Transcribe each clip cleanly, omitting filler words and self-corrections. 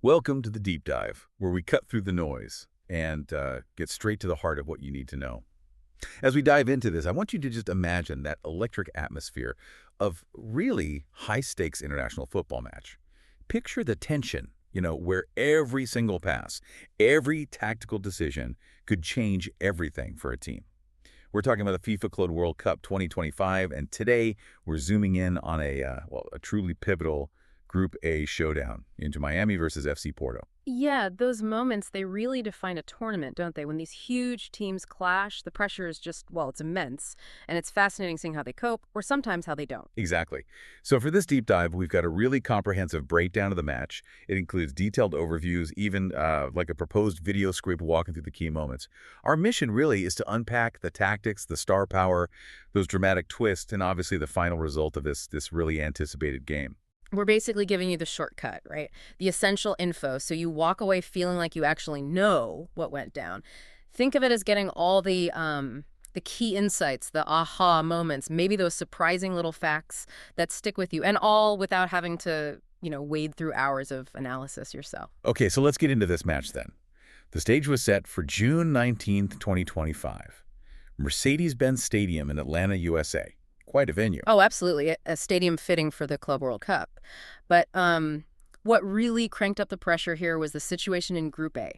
Welcome to the deep dive, where we cut through the noise and get straight to the heart of what you need to know. As we dive into this, I want you to just imagine that electric atmosphere of really high-stakes international football match. Picture the tension, where every single pass, every tactical decision could change everything for a team. We're talking about the FIFA Club World Cup 2025, and today we're zooming in on a truly pivotal Group A showdown into Miami versus FC Porto. Yeah, those moments, they really define a tournament, don't they? When these huge teams clash, the pressure is just, well, it's immense. And it's fascinating seeing how they cope, or sometimes how they don't. Exactly. So for this deep dive, we've got a really comprehensive breakdown of the match. It includes detailed overviews, even like a proposed video script walking through the key moments. Our mission really is to unpack the tactics, the star power, those dramatic twists, and obviously the final result of this really anticipated game. We're basically giving you the shortcut, right? The essential info, so you walk away feeling like you actually know what went down. Think of it as getting all the key insights, the aha moments, maybe those surprising little facts that stick with you, and all without having to, wade through hours of analysis yourself. Okay, so let's get into this match then. The stage was set for June 19th, 2025. Mercedes-Benz Stadium in Atlanta, USA. Quite a venue. Oh, absolutely. A stadium fitting for the Club World Cup. But what really cranked up the pressure here was the situation in Group A.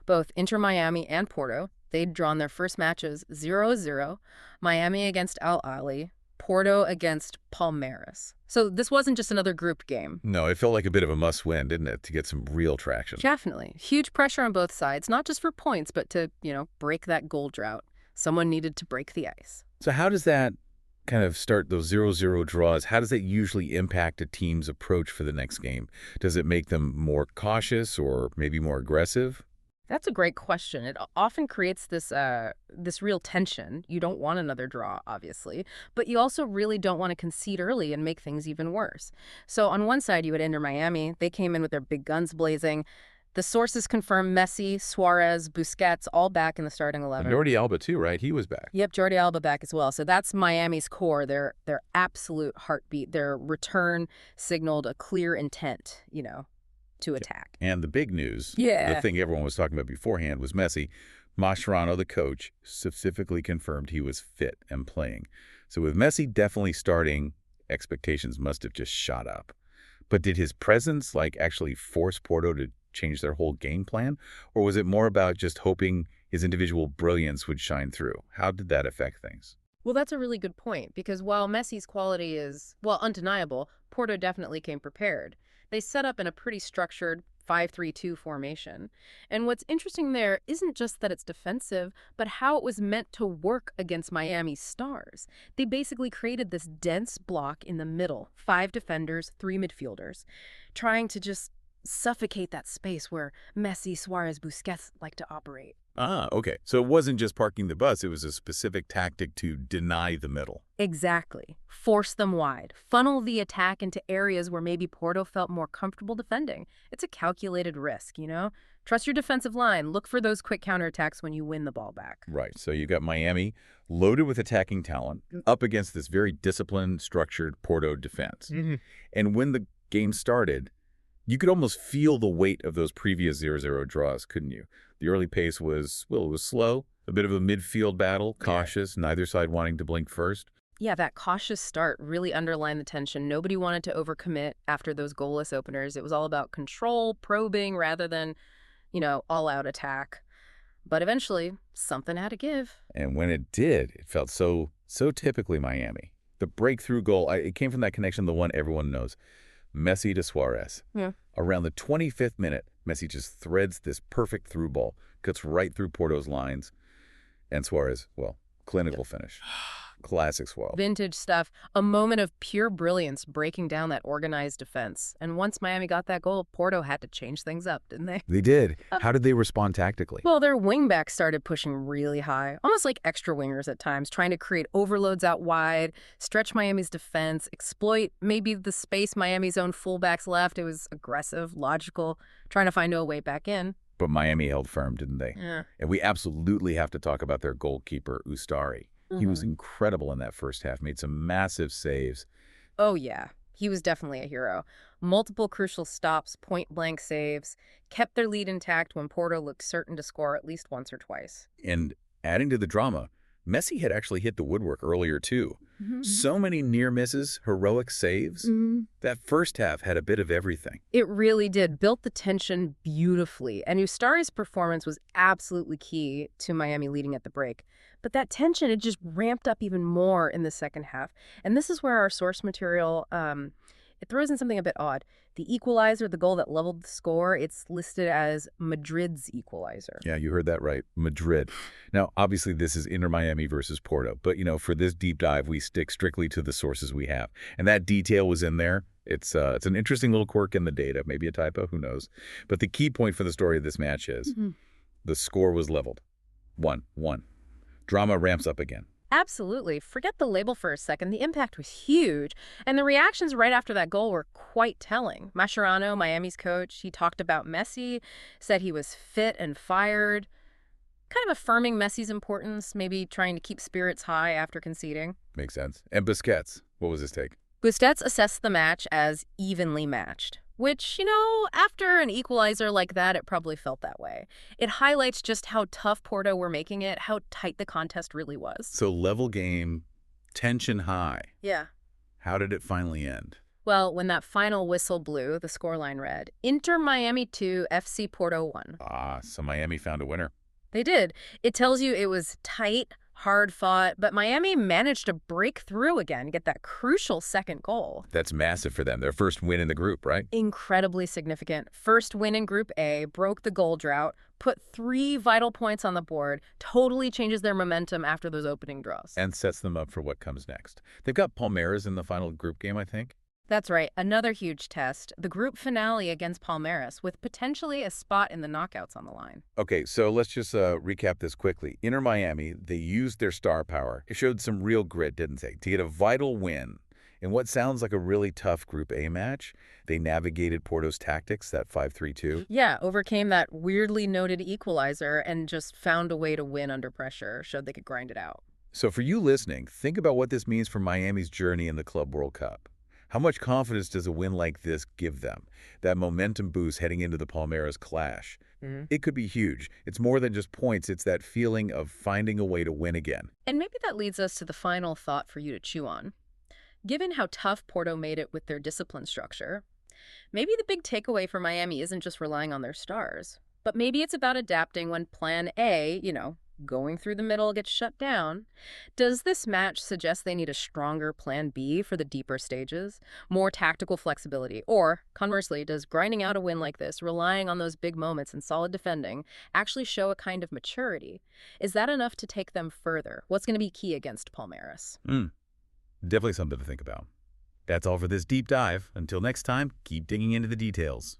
Both Inter Miami and Porto, they'd drawn their first matches 0-0, Miami against Al Ahly, Porto against Palmeiras. So this wasn't just another group game. No, it felt like a bit of a must-win, didn't it, to get some real traction? Definitely. Huge pressure on both sides, not just for points, but to, break that goal drought. Someone needed to break the ice. So how does that kind of start those 0-0 draws? How does that usually impact a team's approach for the next game? Does it make them more cautious or maybe more aggressive? That's a great question. It often creates this real tension. You don't want another draw, obviously, but you also really don't want to concede early and make things even worse. So on one side, you had Inter Miami. They came in with their big guns blazing. The sources confirm Messi, Suárez, Busquets, all back in the starting 11. And Jordi Alba too, right? He was back. Yep, Jordi Alba back as well. So that's Miami's core, their absolute heartbeat. Their return signaled a clear intent, to attack. And the big news, Yeah. the thing everyone was talking about beforehand, was Messi. Mascherano, the coach, specifically confirmed he was fit and playing. So with Messi definitely starting, expectations must have just shot up. But did his presence actually force Porto to change their whole game plan? Or was it more about just hoping his individual brilliance would shine through? How did that affect things? Well, that's a really good point, because while Messi's quality is, well, undeniable, Porto definitely came prepared. They set up in a pretty structured 5-3-2 formation. And what's interesting there isn't just that it's defensive, but how it was meant to work against Miami's stars. They basically created this dense block in the middle, 5 defenders, 3 midfielders, trying to just suffocate that space where Messi, Suárez, Busquets like to operate. Ah, okay. So it wasn't just parking the bus. It was a specific tactic to deny the middle. Exactly. Force them wide. Funnel the attack into areas where maybe Porto felt more comfortable defending. It's a calculated risk, Trust your defensive line. Look for those quick counterattacks when you win the ball back. Right. So you got Miami loaded with attacking talent up against this very disciplined, structured Porto defense. And when the game started, you could almost feel the weight of those previous 0-0 draws, couldn't you? The early pace was, it was slow, a bit of a midfield battle, cautious, neither side wanting to blink first. Yeah, that cautious start really underlined the tension. Nobody wanted to overcommit after those goalless openers. It was all about control, probing, rather than, all-out attack. But eventually, something had to give. And when it did, it felt so typically Miami. The breakthrough goal, it came from that connection, the one everyone knows. Messi to Suárez. Yeah. Around the 25th minute, Messi just threads this perfect through ball, cuts right through Porto's lines, and Suárez, clinical finish. Classic Suárez. Vintage stuff. A moment of pure brilliance breaking down that organized defense. And once Miami got that goal, Porto had to change things up, didn't they? They did. How did they respond tactically? Well, their wingbacks started pushing really high, almost like extra wingers at times, trying to create overloads out wide, stretch Miami's defense, exploit maybe the space Miami's own fullbacks left. It was aggressive, logical, trying to find a way back in. But Miami held firm, didn't they? Yeah. And we absolutely have to talk about their goalkeeper, Ustari. He was incredible in that first half, made some massive saves. Oh, yeah. He was definitely a hero. Multiple crucial stops, point-blank saves, kept their lead intact when Porto looked certain to score at least once or twice. And adding to the drama, Messi had actually hit the woodwork earlier too. Mhm. So many near misses, heroic saves. Mhm. That first half had a bit of everything. It really did. Built the tension beautifully. And Ustari's performance was absolutely key to Miami leading at the break. But that tension, it just ramped up even more in the second half. And this is where our source material, it throws in something a bit odd. The equalizer, the goal that leveled the score, it's listed as Madrid's equalizer. Yeah, you heard that right. Madrid. Now, obviously, this is Inter Miami versus Porto. But, for this deep dive, we stick strictly to the sources we have. And that detail was in there. It's an interesting little quirk in the data. Maybe a typo, who knows. But the key point for the story of this match is the score was leveled. 1-1. Drama ramps up again. Absolutely. Forget the label for a second. The impact was huge. And the reactions right after that goal were quite telling. Mascherano, Miami's coach, he talked about Messi, said he was fit and fired, kind of affirming Messi's importance, maybe trying to keep spirits high after conceding. Makes sense. And Busquets, what was his take? Busquets assessed the match as evenly matched, which, after an equalizer like that, it probably felt that way. It highlights just how tough Porto were making it, how tight the contest really was. So level game, tension high. Yeah. How did it finally end? Well, when that final whistle blew, the scoreline read, Inter Miami 2, FC Porto 1. So Miami found a winner. They did. It tells you it was tight, hard-fought, but Miami managed to break through again, get that crucial second goal. That's massive for them. Their first win in the group, right? Incredibly significant. First win in Group A, broke the goal drought, put 3 vital points on the board, totally changes their momentum after those opening draws. And sets them up for what comes next. They've got Palmeiras in the final group game, I think. That's right. Another huge test, the group finale against Palmeiras, with potentially a spot in the knockouts on the line. Okay, so let's just recap this quickly. Inter Miami, they used their star power. It showed some real grit, didn't they? To get a vital win in what sounds like a really tough Group A match, they navigated Porto's tactics, that 5-3-2. Yeah, overcame that weirdly noted equalizer and just found a way to win under pressure, showed they could grind it out. So for you listening, think about what this means for Miami's journey in the Club World Cup. How much confidence does a win like this give them? That momentum boost heading into the Palmeiras clash. It could be huge. It's more than just points. It's that feeling of finding a way to win again. And maybe that leads us to the final thought for you to chew on. Given how tough Porto made it with their discipline structure, maybe the big takeaway for Miami isn't just relying on their stars, but maybe it's about adapting when plan A, going through the middle, gets shut down. Does this match suggest they need a stronger plan B for the deeper stages? More tactical flexibility? Or, conversely, does grinding out a win like this, relying on those big moments and solid defending, actually show a kind of maturity? Is that enough to take them further? What's going to be key against Palmeiras? Definitely something to think about. That's all for this deep dive. Until next time, keep digging into the details.